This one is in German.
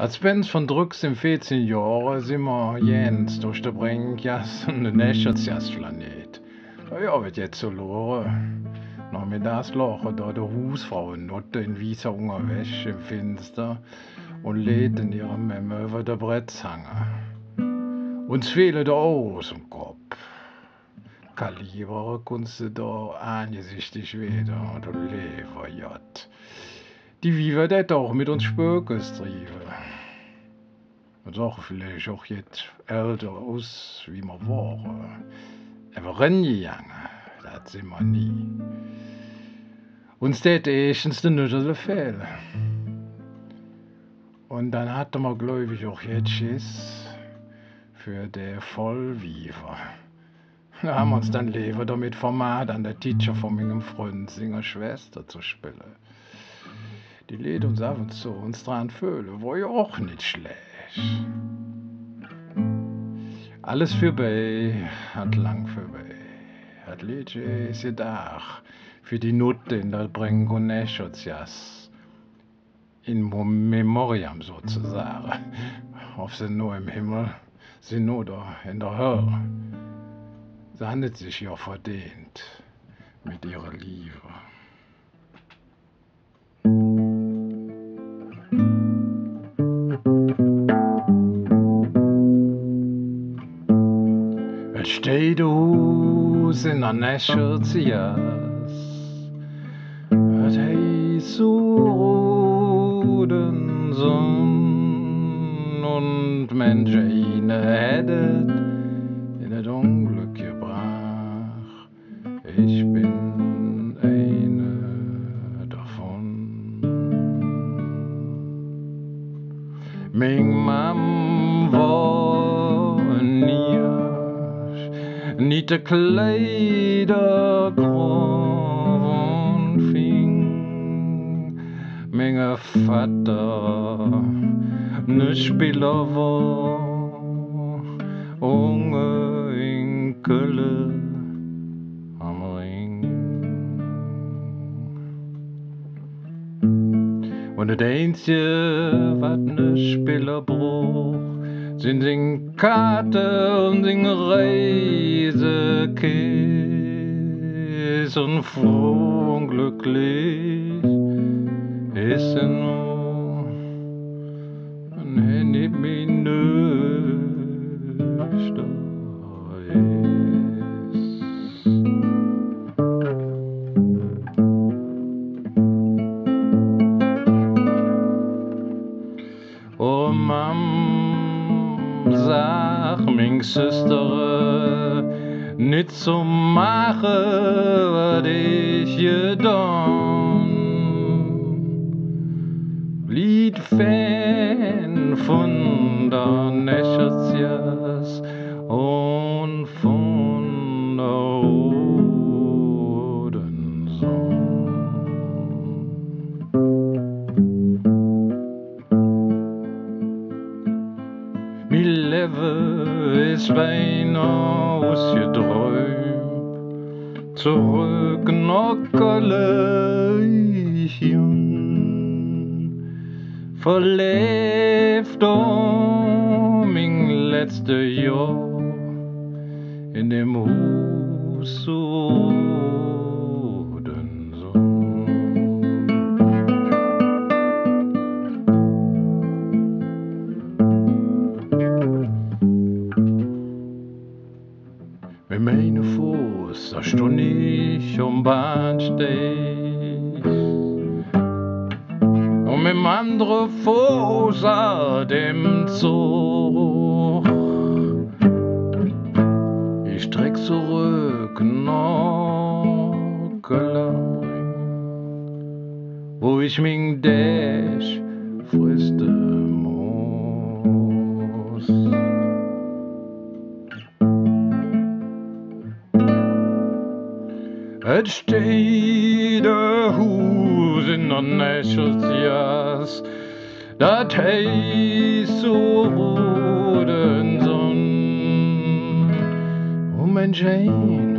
Als Pänz von Drücks in 14 Jahren sind wir jens durch den Bringjass und den Nächelsjass flaniert. Ja, wird jetzt so loren. Nachmittags lachen da der Hausfrau Nutte in weißer Unterwäsche im Finster und lädt in ihrem Memme über der Brettzange. Uns fehlen da aus im Kopf. Kaliber kannst du da angesichtig wieder und du Leber, Jott. Die Viva det auch mit uns Spökes trieben. Und auch vielleicht auch jetzt älter aus, wie wir waren. Aber reingegangen, das sind wir nie. Uns det erstens den Nütterle fehlen. Und dann hatte man, glaube ich, auch jetzt Schiss für den Vollwiefer. Da haben wir uns dann lieber damit vermacht, an der Teacher von meinem Freund seiner Schwester zu spielen. Die lädt uns ab und zu uns dran fühlen, war ja auch nicht schlecht. Alles vorbei, hat lang vorbei. Hat Liedje ist gedacht für die Nutte in der Rhing und Nächelsjass. In Memoriam sozusagen. Ob sie nur im Himmel sind oder in der Hölle. Sie handelt sich ja verdient mit ihrer Liebe. Es steht Huus in der Nächelsjass. Das heeß Zor Ruden Sonn und Mäncheine hättet in das Unglück gebracht. Ich bin eine dovun. Ming Mam war Niehersch, Nihte Kleider und fing. Menge Vatter, ne Spieler war Unge in Kölle am Rhing. Und das Einzije, was ne Spieler bruch, sind Kaate und Reisekeß und Fruh Unjlöcklich ist nur ein Handy mit nicht da ist. Oh Mam, sag Ming Schwester, nicht zu machen, was ich getan. Blieb Fan von der Nächelsjass und von der Ruden Sonn. Mi Leben ist beinahe ausgeträumt, zurück nach Kölle, ich jung. Verlebt mein letztes Jahr in dem Huus zor Ruden Sonn. Mit meinem Fuß, da stund ich am Bahnsteig. Und mit dem anderen Fuß an dem Zug. Ich streck zurück nach Kelong, wo ich mich Däsch fristen muss. Es steht der Huus in der Nächelsjass, dat heeß Zor Ruden Sonn und Mäncheine